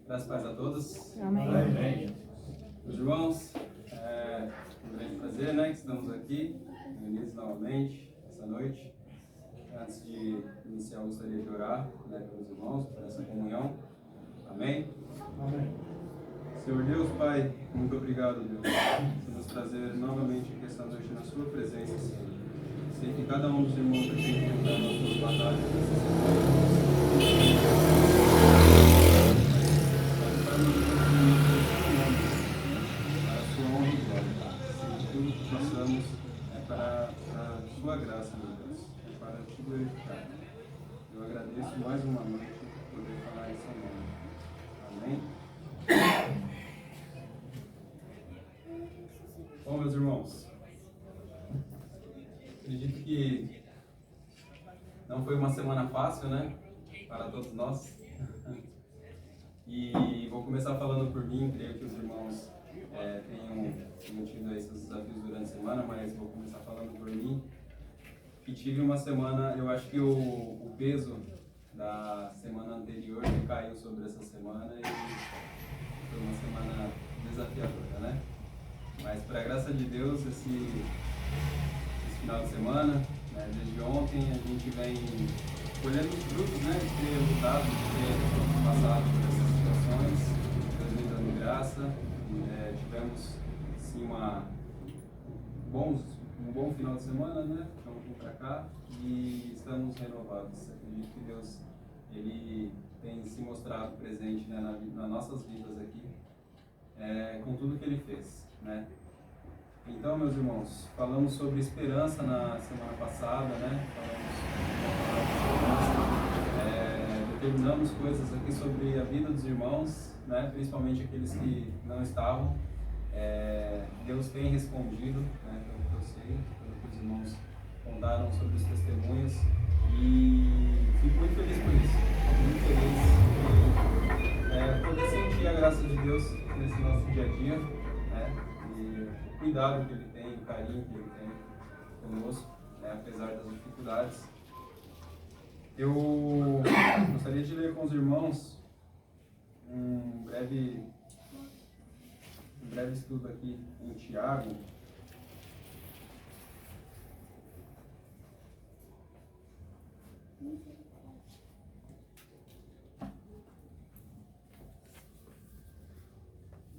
Graças e paz a todos. Amém. Amém. Meus irmãos, um grande prazer, né, que estamos aqui, reunidos novamente essa noite. Antes de iniciar, eu gostaria de orar, né, pelos irmãos, por essa comunhão. Amém? Amém. Senhor Deus, Pai, muito obrigado, Deus, por nos trazer novamente aqui esta noite na Sua presença, Senhor. Sei que cada um dos irmãos aqui tem enfrentado as suas batalhas nessa semana. Para a Sua honra e glória. Sei que tudo que passamos é para a Sua graça, meu Deus, é para Te glorificar. Eu agradeço mais uma noite por poder falar essa nome. Amém? Bom, meus irmãos, acredito que não foi uma semana fácil, né, para todos nós. E vou começar falando por mim, creio que os irmãos tenham tido aí seus desafios durante a semana, mas vou começar falando por mim. Que tive uma semana, eu acho que o peso da semana anterior caiu sobre essa semana e foi uma semana desafiadora, né? Mas, para a graça de Deus, esse final de semana, né, desde ontem, a gente vem colhendo os frutos, né, de ter lutado, de ter passado por essas situações, Deus me dando graça. Tivemos, sim, um bom final de semana, né? Estamos vindo para cá e estamos renovados. Acredito que Deus, Ele tem se mostrado presente, né, nas nossas vidas aqui, com tudo que Ele fez, né? Então, meus irmãos, falamos sobre esperança na semana passada, né? Determinamos coisas aqui sobre a vida dos irmãos, né? Principalmente aqueles que não estavam. Deus tem respondido, né? Pelo que eu sei, pelo que os irmãos contaram sobre os testemunhos, e fico muito feliz por isso. Fico muito feliz por poder sentir a graça de Deus nesse nosso dia a dia, né? E o cuidado que Ele tem, o carinho que Ele tem conosco, né? Apesar das dificuldades. Eu gostaria de ler com os irmãos um breve estudo aqui em Tiago.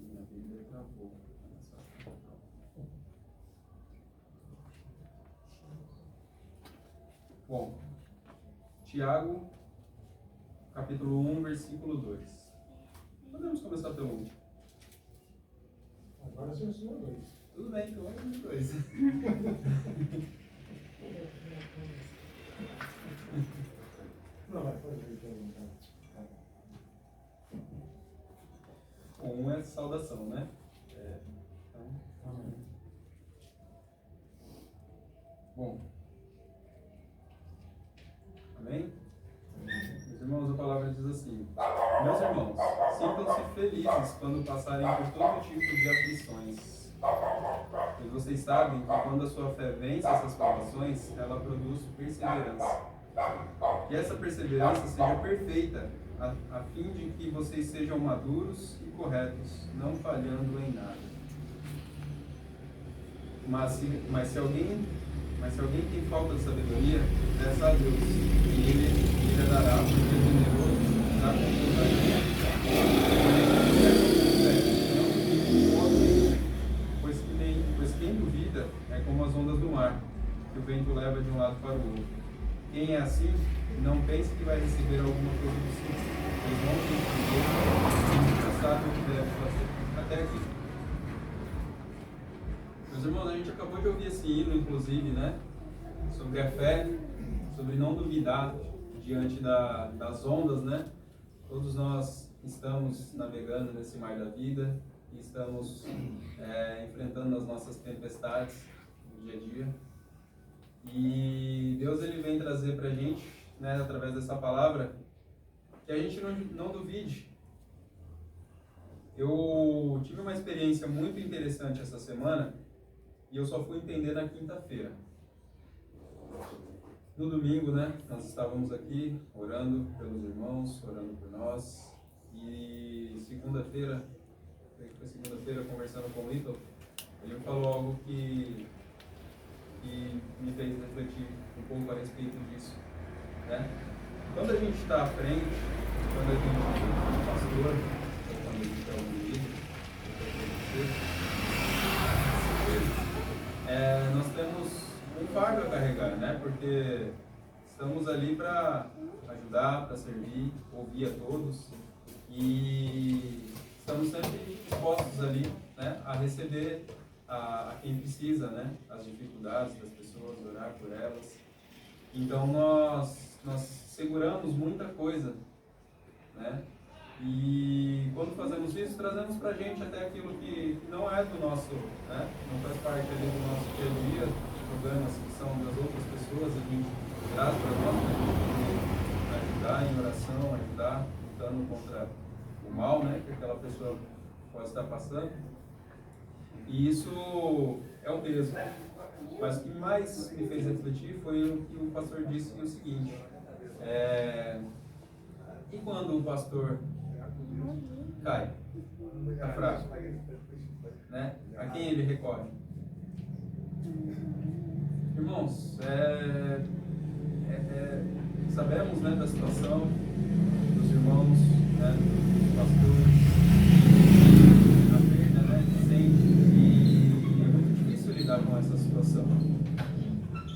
Minha Bíblia travou. Bom, Tiago, capítulo 1, versículo 2. Podemos começar pelo 1. Agora você ensinou dois. Tudo bem, então vamos de 2. Não, vai fazer então. O 1 é saudação, né? Então, Amém. bom. Amém? Meus irmãos, a palavra diz assim: meus irmãos, sintam-se felizes quando passarem por todo tipo de aflições. Pois vocês sabem que quando a sua fé vence essas provações, ela produz perseverança. Que essa perseverança seja perfeita, a fim de que vocês sejam maduros e corretos, não falhando em nada. Mas se alguém tem falta de sabedoria, peça a Deus, e Ele lhe dará, porque é generoso, dá pois quem duvida é como as ondas do mar, que o vento leva de um lado para o outro. Quem é assim, não pense que vai receber alguma coisa do Senhor, pois não tem que nunca sabe o que deve fazer. Até aqui. Meus irmãos, a gente acabou de ouvir esse hino, inclusive, né? Sobre a fé, sobre não duvidar diante das ondas, né? Todos nós estamos navegando nesse mar da vida e estamos enfrentando as nossas tempestades no dia a dia. E Deus, Ele vem trazer pra gente, né, através dessa palavra, que a gente não duvide. Eu tive uma experiência muito interessante essa semana e eu só fui entender na quinta-feira. No domingo, né, nós estávamos aqui orando pelos irmãos, orando por nós, E segunda-feira, foi segunda-feira, conversando com o Ítalo, ele falou algo que me fez refletir um pouco a respeito disso, né? Quando a gente está à frente, quando a gente é um pastor, ou quando a gente é um líder, nós temos um fardo a carregar, né? Porque estamos ali para ajudar, para servir, ouvir a todos e estamos sempre dispostos ali, né, a receber a quem precisa, né, as dificuldades das pessoas, orar por elas. Então nós seguramos muita coisa, né? E quando fazemos isso, trazemos para a gente até aquilo que não é do nosso, né? Não faz parte ali do nosso dia a dia, problemas que são das outras pessoas, a gente traz para nós, para ajudar em oração, ajudar lutando contra o mal, né? Que aquela pessoa pode estar passando. E isso é um peso. Mas o que mais me fez refletir foi o que o pastor disse, o seguinte: e quando o pastor cai, está fraco, né? A quem ele recorre? Irmãos, sabemos, né, da situação dos irmãos, né, dos pastores, a perda, né, recente, e é muito difícil lidar com essa situação.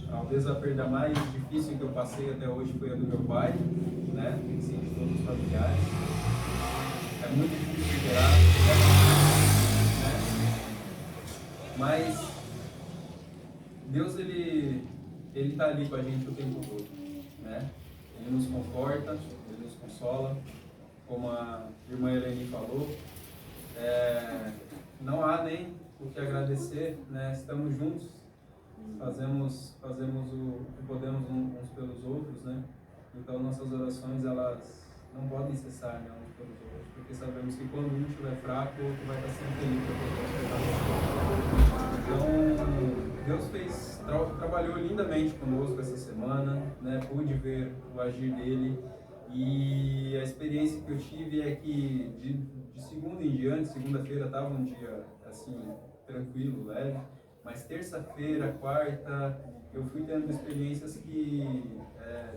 Talvez a perda mais difícil que eu passei até hoje foi a do meu pai, né, assim, de todos os familiares. É muito difícil superar, né? Mas Deus, ele está ali com a gente o tempo todo, né? Ele nos conforta, ele nos consola, como a irmã Helene falou, não há nem o que agradecer, né? Estamos juntos, fazemos o que podemos uns pelos outros, né? Então nossas orações, elas não podem cessar, né, uns pelos outros, porque sabemos que quando um estiver fraco, o outro vai estar sempre ali para poder ajudar. Então, Deus trabalhou lindamente conosco essa semana, né? Pude ver o agir dele, e a experiência que eu tive é que de segunda em diante, segunda-feira estava um dia assim, tranquilo, leve, mas terça-feira, quarta, eu fui tendo experiências que,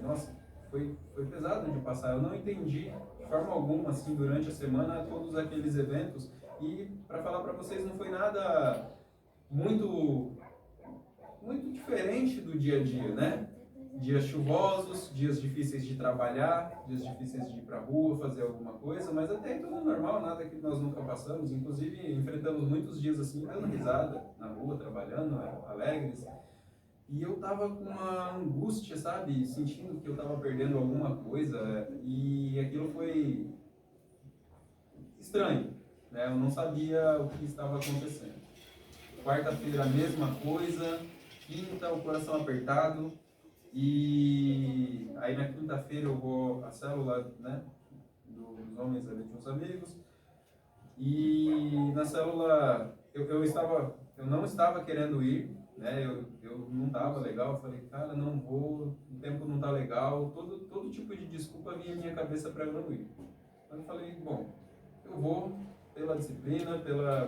nossa, foi pesado de passar. Eu não entendi de forma alguma, assim, durante a semana, todos aqueles eventos, e para falar para vocês, não foi nada muito diferente do dia a dia, né? Dias chuvosos, dias difíceis de trabalhar, dias difíceis de ir para a rua, fazer alguma coisa, mas até aí tudo normal, nada que nós nunca passamos. Inclusive, enfrentamos muitos dias assim, dando risada na rua, trabalhando, alegres. E eu tava com uma angústia, sabe? Sentindo que eu tava perdendo alguma coisa, e aquilo foi estranho, né? Eu não sabia o que estava acontecendo. Quarta-feira, a mesma coisa. Quinta, o coração apertado. E aí na quinta-feira eu vou à célula, né, dos homens ali, de uns amigos. E na célula eu não estava querendo ir, né? Eu não estava legal. Eu falei, cara, não vou, o tempo não está legal. Todo tipo de desculpa vinha em minha cabeça para eu não ir. Então eu falei, bom, eu vou pela disciplina,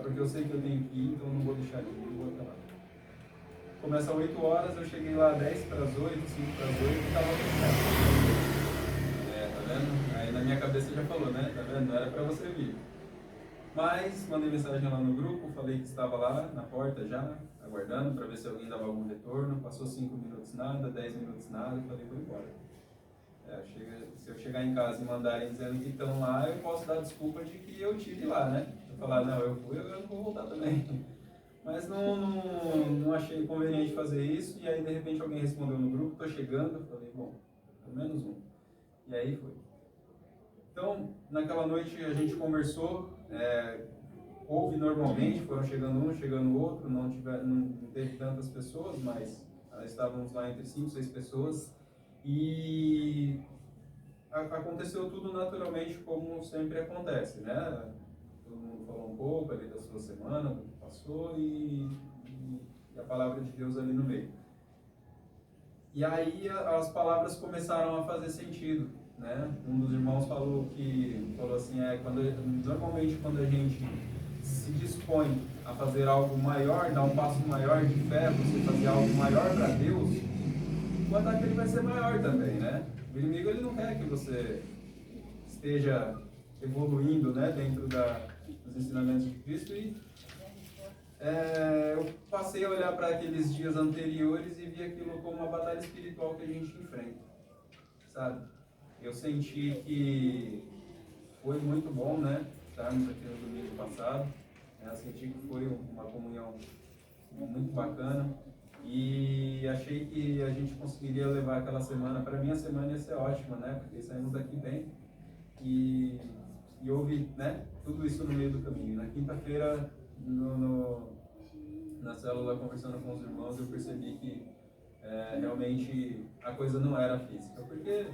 porque eu sei que eu tenho que ir, então eu não vou deixar de ir, vou até lá. Começa às 8 horas, eu cheguei lá 10 para as 8, 5 para as 8 e estava fechado. Tá vendo? Aí na minha cabeça já falou, né? Tá vendo? Não era para você vir. Mas mandei mensagem lá no grupo, falei que estava lá na porta já, aguardando para ver se alguém dava algum retorno. Passou 5 minutos nada, 10 minutos nada, falei, vou embora. Se eu chegar em casa e mandarem dizendo que estão lá, eu posso dar desculpa de que eu estive lá, né? Eu falar, não, eu fui, eu não vou voltar também. Mas não achei conveniente fazer isso, e aí de repente alguém respondeu no grupo, tô chegando, eu falei, bom, pelo menos um. E aí foi. Então, naquela noite a gente conversou, houve normalmente, foram chegando um, chegando outro, não teve tantas pessoas, mas estávamos lá entre 5, 6 pessoas, e aconteceu tudo naturalmente como sempre acontece, né? Todo mundo falou um pouco ali da sua semana, do que passou, e a palavra de Deus ali no meio. E aí as palavras começaram a fazer sentido, né? Um dos irmãos falou assim, normalmente quando a gente se dispõe a fazer algo maior, dar um passo maior de fé, você fazer algo maior para Deus, o ataque ele vai ser maior também, né? O inimigo ele não quer que você esteja evoluindo, né, dentro dos ensinamentos de Cristo. E eu passei a olhar para aqueles dias anteriores e vi aquilo como uma batalha espiritual que a gente enfrenta, sabe? Eu senti que foi muito bom, né, estarmos aqui no domingo passado. Eu senti que foi uma comunhão muito bacana e achei que a gente conseguiria levar aquela semana. Para mim a semana ia ser ótima, né, porque saímos daqui bem e houve, né, tudo isso no meio do caminho. Na quinta-feira, na célula, conversando com os irmãos, eu percebi que realmente a coisa não era física, porque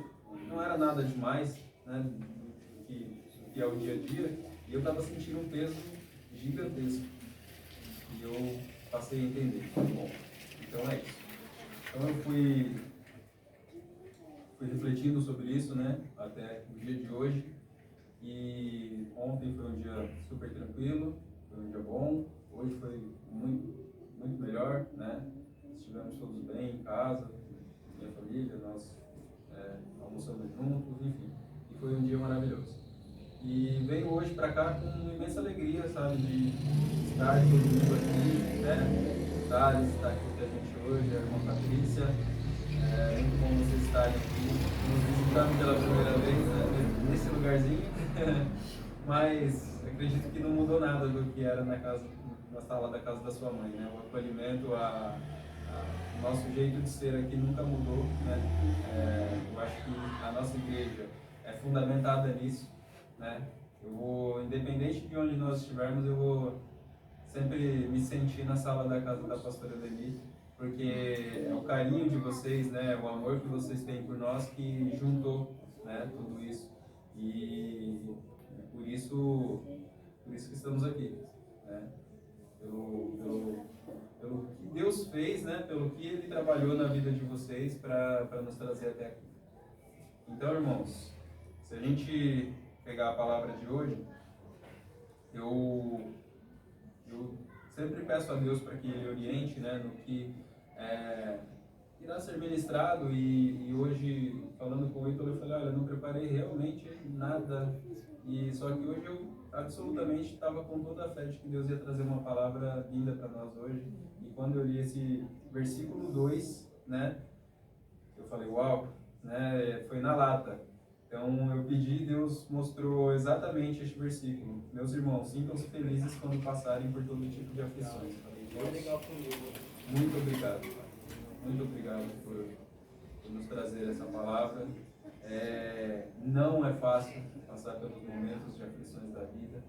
não era nada demais, né, do que é o dia a dia, e eu estava sentindo um peso gigantesco. E eu passei a entender. Bom, então é isso. Então eu fui refletindo sobre isso, né, até o dia de hoje. E ontem foi um dia super tranquilo, foi um dia bom. Hoje foi muito, muito melhor, né? Estivemos todos bem em casa, minha família, nós almoçamos juntos, enfim. E foi um dia maravilhoso. E venho hoje para cá com imensa alegria, sabe, de estar todo mundo aqui, né? Thales está aqui com a gente hoje, a irmã Patrícia. É muito bom vocês estarem aqui, nos visitando pela primeira vez, né, nesse lugarzinho. Mas acredito que não mudou nada do que era na sala da casa da sua mãe, né? O acolhimento, o nosso jeito de ser aqui nunca mudou, né? Eu acho que a nossa igreja é fundamentada nisso, né? Independente de onde nós estivermos, eu vou sempre me sentir na sala da casa da pastora Deni, porque é o carinho de vocês, né? O amor que vocês têm por nós que juntou, né, tudo isso. E por isso que estamos aqui, né? Pelo que Deus fez, né? Pelo que Ele trabalhou na vida de vocês para nos trazer até aqui. Então, irmãos, se a gente pegar a palavra de hoje, eu sempre peço a Deus para que Ele oriente, né, no que irá ser ministrado. E hoje, falando com o Ítalo, eu falei, olha, eu não preparei realmente nada, e só que hoje eu absolutamente estava com toda a fé de que Deus ia trazer uma palavra linda para nós hoje. E quando eu li esse versículo 2, né, eu falei, uau, né, foi na lata. Então eu pedi, Deus mostrou exatamente este versículo. Meus irmãos, sintam-se felizes quando passarem por todo tipo de aflições. Falei, Deus, muito obrigado. Muito obrigado por nos trazer essa palavra. Não é fácil passar pelos momentos de aflições da vida,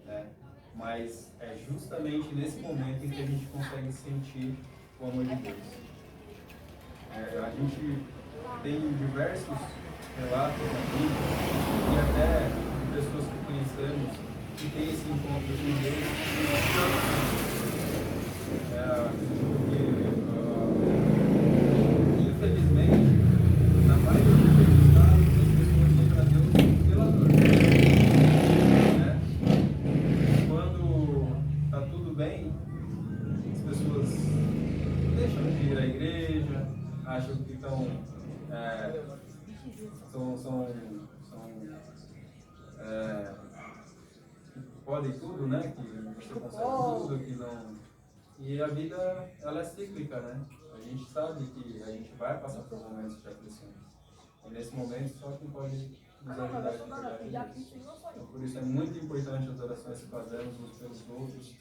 né? Mas é justamente nesse momento em que a gente consegue sentir o amor de Deus. A gente tem diversos relatos na Bíblia, e até de pessoas que conhecemos, que têm esse encontro com Deus, infelizmente, na maioria dos casos, as pessoas vêm para Deus pela dor, né? Quando está tudo bem, as pessoas deixam de ir à igreja, acham que que podem tudo, né? Que você consegue tudo, que não... E a vida, ela é cíclica, né? A gente sabe que a gente vai passar por momentos de aflições. E nesse momento, só quem pode nos ajudar a chegar nisso. Então, por isso é muito importante as orações que fazemos uns pelos outros.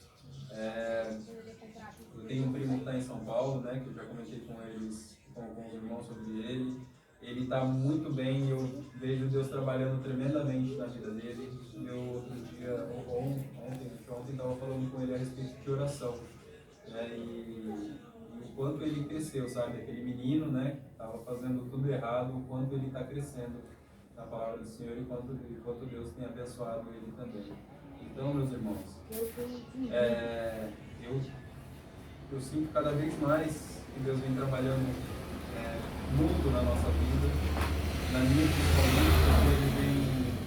Eu tenho um primo que está em São Paulo, né? Que eu já comentei com eles, com os irmãos sobre ele. Ele está muito bem, eu vejo Deus trabalhando tremendamente na vida dele. Eu outro dia, ontem estava falando com ele a respeito de oração, né? E o quanto ele cresceu, sabe? Aquele menino, né, que estava fazendo tudo errado, o quanto ele está crescendo na palavra do Senhor e quanto Deus tem abençoado ele também. Então, meus irmãos, eu sinto cada vez mais que Deus vem trabalhando muito na nossa vida, na minha principalmente, porque ele vem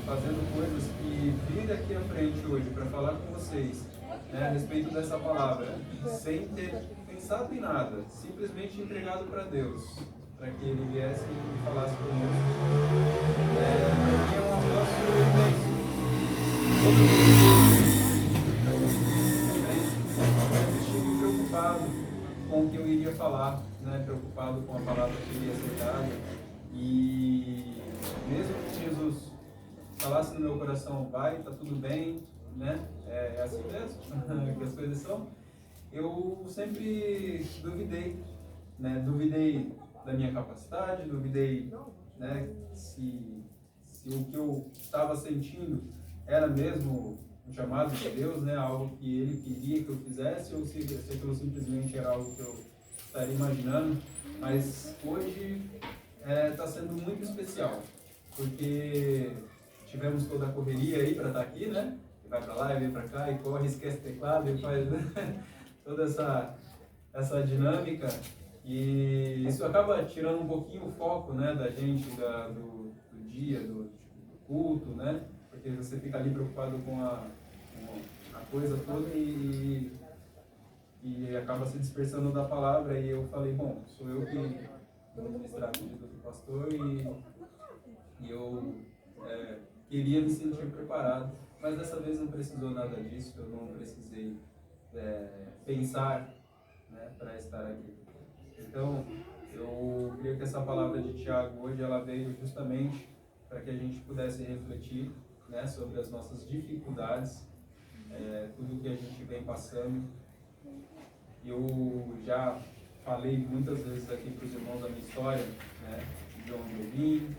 fazendo coisas que vir aqui à frente hoje para falar com vocês, né, a respeito dessa palavra, sem ter pensado em nada, simplesmente entregado para Deus, para que Ele viesse e falasse conosco. Para mim é um avanço imenso. Eu estive preocupado com o que eu iria falar, né, preocupado com a palavra que iria ser dada, e mesmo que Jesus falasse no meu coração, vai, tá tudo bem, né? É assim mesmo que as coisas são. Eu sempre duvidei, né? Duvidei da minha capacidade, duvidei, né? Se o que eu estava sentindo era mesmo um chamado de Deus, né? Algo que Ele queria que eu fizesse, ou se aquilo simplesmente era algo que eu estaria imaginando. Mas hoje está sendo muito especial, porque tivemos toda a correria aí para estar aqui, né? E vai para lá, e vem para cá, e corre, esquece o teclado, e faz toda essa dinâmica. E isso acaba tirando um pouquinho o foco, né, da gente, do dia, do culto, né? Porque você fica ali preocupado com a coisa toda e acaba se dispersando da palavra. E eu falei, bom, sou eu que vou ministrar a pedido do pastor e eu queria me sentir preparado, mas dessa vez não precisou nada disso, eu não precisei pensar, né, para estar aqui. Então, eu creio que essa palavra de Tiago hoje, ela veio justamente para que a gente pudesse refletir, né, sobre as nossas dificuldades, tudo que a gente vem passando. Eu já falei muitas vezes aqui para os irmãos a minha história, né, de onde eu vim,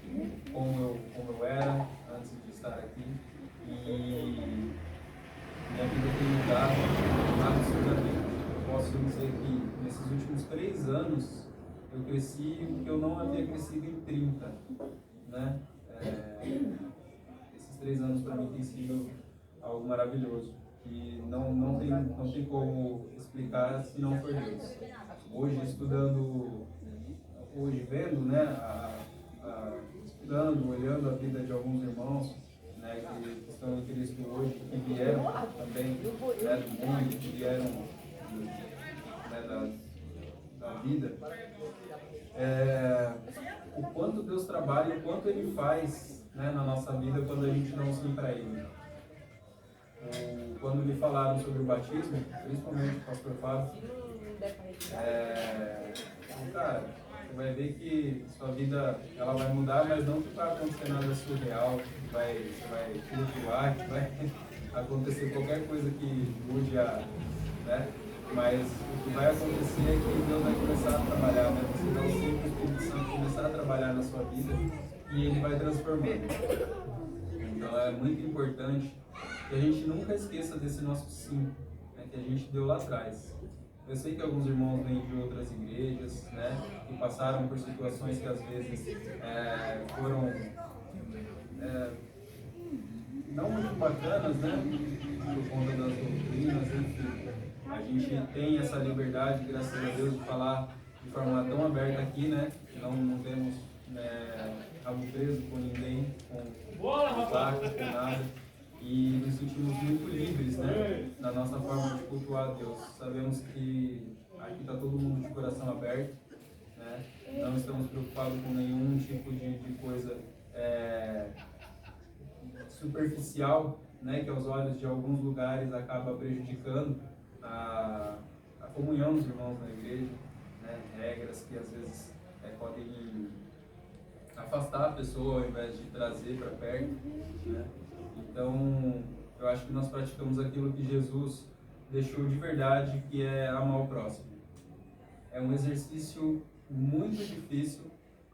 como eu era antes de estar aqui, e minha vida tem mudado absurdamente. Eu posso dizer que nesses últimos 3 anos eu cresci o que eu não havia crescido em 30, né? Esses 3 anos para mim tem sido algo maravilhoso, que não tem como explicar se não for Deus. Hoje estudando, hoje vendo, né, estudando, olhando a vida de alguns irmãos, né, que estão em Cristo hoje, que vieram também, né, do mundo, que vieram, né, da vida, o quanto Deus trabalha, o quanto Ele faz, né, na nossa vida quando a gente não se para Ele. Quando me falaram sobre o batismo, principalmente o pastor Fábio, cara, você vai ver que sua vida ela vai mudar, mas não que vai acontecer nada surreal, que você vai flutuar, que vai acontecer qualquer coisa que mude né? Mas o que vai acontecer é que Deus vai começar a trabalhar, né? Você vai ser o Espírito Santo começar a trabalhar na sua vida e Ele vai transformando. Então é muito importante que a gente nunca esqueça desse nosso sim, né, que a gente deu lá atrás. Eu sei que alguns irmãos vêm de outras igrejas, né, que passaram por situações que às vezes foram não muito bacanas, né, por conta das doutrinas, enfim. A gente tem essa liberdade, graças a Deus, de falar de forma tão aberta aqui, né, não temos rabo preso com ninguém, com placa, com nada. E nos sentimos muito livres, né, na nossa forma de cultuar a Deus. Sabemos que aqui está todo mundo de coração aberto, né? Não estamos preocupados com nenhum tipo de coisa superficial, né, que aos olhos de alguns lugares acaba prejudicando a comunhão dos irmãos na igreja, né? Regras que às vezes podem afastar a pessoa ao invés de trazer para perto, né? Então, eu acho que nós praticamos aquilo que Jesus deixou de verdade, que é amar o próximo. É um exercício muito difícil,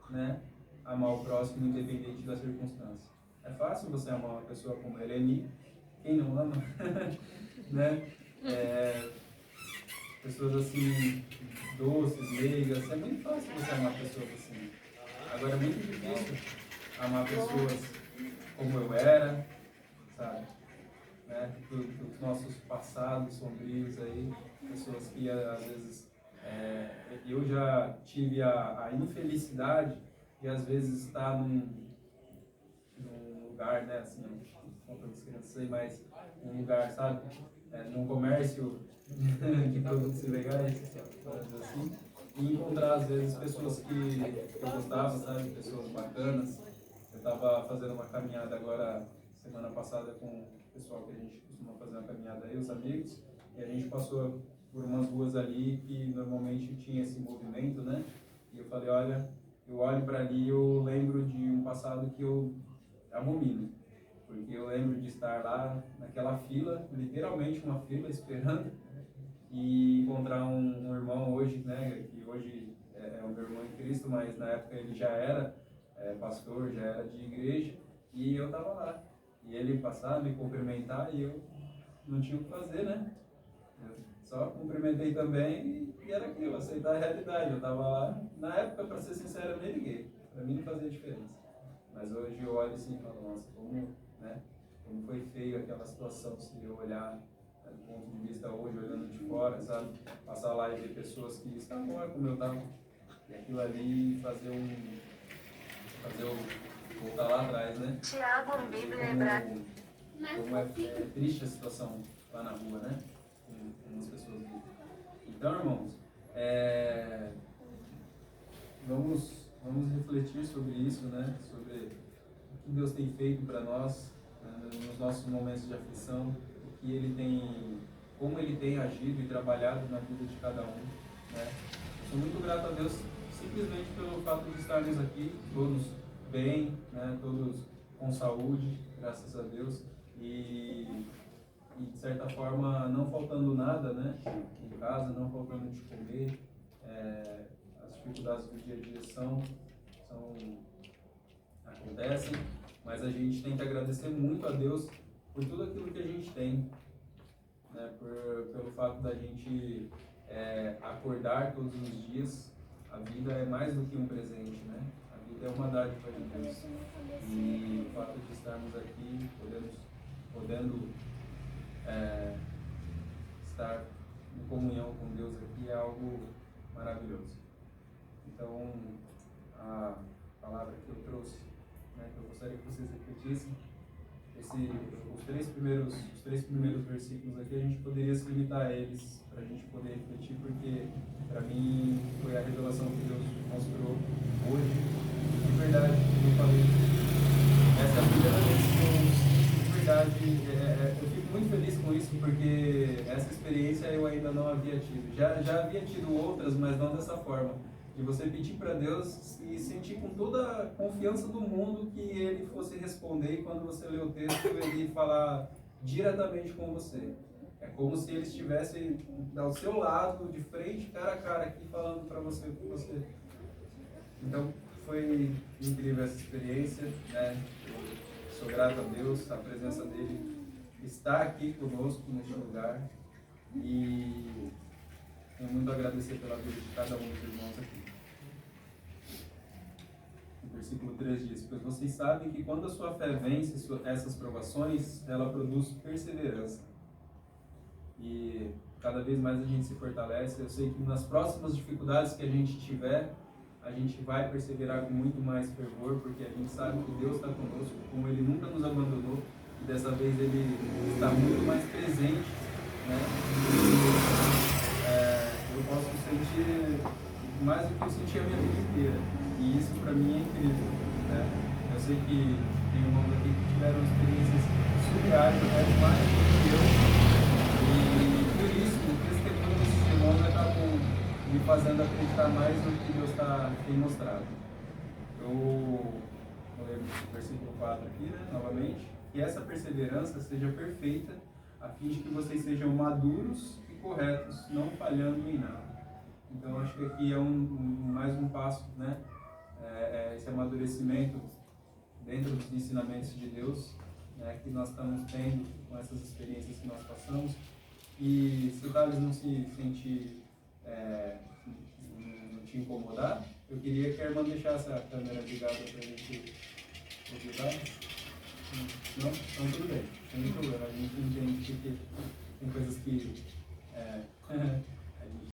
né? Amar o próximo independente da circunstância. É fácil você amar uma pessoa como a Eleni, quem não ama, né? Pessoas assim, doces, meigas, é muito fácil você amar pessoas assim. Agora é muito difícil amar pessoas como eu era, sabe? Né? Dos nossos passados sombrios aí, pessoas que às vezes eu já tive a infelicidade de às vezes estar num lugar, né, assim, não para as crianças aí, mas um lugar, sabe, num comércio de produtos ilegais, assim, e encontrar às vezes pessoas que eu gostava, sabe, pessoas bacanas. Eu estava fazendo uma caminhada agora, semana passada, com o pessoal que a gente costuma fazer uma caminhada aí, os amigos, e a gente passou por umas ruas ali que normalmente tinha esse movimento, né, e eu falei, olha, eu olho para ali e eu lembro de um passado que eu abomino, porque eu lembro de estar lá naquela fila, literalmente uma fila, esperando, e encontrar um irmão hoje, né, que hoje é o meu irmão em Cristo, mas na época ele já era pastor, já era de igreja, e eu estava lá. E ele passar, me cumprimentar, e eu não tinha o que fazer, né? Eu só cumprimentei também e era aquilo, aceitar a realidade. Eu estava lá, na época, para ser sincero, eu nem liguei, para mim não fazia diferença. Mas hoje eu olho assim e falo, nossa, como, né, como foi feio aquela situação, se eu olhar do ponto de vista hoje, olhando de fora, sabe? Passar lá e ver pessoas que estavam lá como eu estava. E aquilo ali fazer voltar lá atrás, né? Tiago, como é triste a situação lá na rua, né? Como as pessoas vivem. Então, irmãos, vamos refletir sobre isso, né? Sobre o que Deus tem feito para nós, né? Nos nossos momentos de aflição, como Ele tem agido e trabalhado na vida de cada um, né? Eu sou muito grato a Deus simplesmente pelo fato de estarmos aqui, todos bem, né? Todos com saúde, graças a Deus, e de certa forma não faltando nada, né? Em casa, não faltando de comer. As dificuldades do dia a dia acontecem, mas a gente tem que agradecer muito a Deus por tudo aquilo que a gente tem, né? Pelo fato da gente acordar todos os dias. A vida é mais do que um presente, né? A vida é uma dádiva de Deus. E o fato de estarmos aqui, podendo estar em comunhão com Deus aqui é algo maravilhoso. Então, a palavra que eu trouxe, né, que eu gostaria que vocês repetissem, os três primeiros versículos aqui, a gente poderia se limitar a eles para a gente poder refletir, porque para mim foi a revelação que Deus mostrou hoje. De verdade, como eu falei, essa é a primeira vez que eu, de verdade, eu fico muito feliz com isso, porque essa experiência eu ainda não havia tido. Já havia tido outras, mas não dessa forma. De você pedir para Deus e sentir com toda a confiança do mundo que Ele fosse responder, e quando você lê o texto, Ele falar diretamente com você. É como se Ele estivesse ao seu lado, de frente, cara a cara, aqui falando para você, com você. Então, foi incrível essa experiência, né? Eu sou grato a Deus, a presença dEle está aqui conosco neste lugar, e tenho muito a agradecer pela vida de cada um dos irmãos aqui. O versículo 3 diz: pois vocês sabem que quando a sua fé vence essas provações, ela produz perseverança. E cada vez mais a gente se fortalece. Eu sei que nas próximas dificuldades que a gente tiver, a gente vai perseverar com muito mais fervor, porque a gente sabe que Deus está conosco, como Ele nunca nos abandonou, e dessa vez Ele está muito mais presente, né? Eu posso sentir mais do que eu senti a minha vida inteira, e isso para mim é incrível, né? Eu sei que tem irmãos aqui que tiveram experiências surreais, até mais do que eu, e por isso o testemunho desses irmãos acabam me fazendo acreditar mais no que Deus tem mostrado. Eu vou ler o versículo 4 aqui, né, novamente. Que essa perseverança seja perfeita, a fim de que vocês sejam maduros e corretos, não falhando em nada. Então, acho que aqui é mais um passo, né? Esse amadurecimento dentro dos ensinamentos de Deus, né, que nós estamos tendo com essas experiências que nós passamos. E se o Thales não se sentir, não te incomodar, eu queria que a irmã deixasse a câmera ligada para a gente ouvir, tá? Não? Então tudo bem, não tem problema. A gente entende que tem coisas que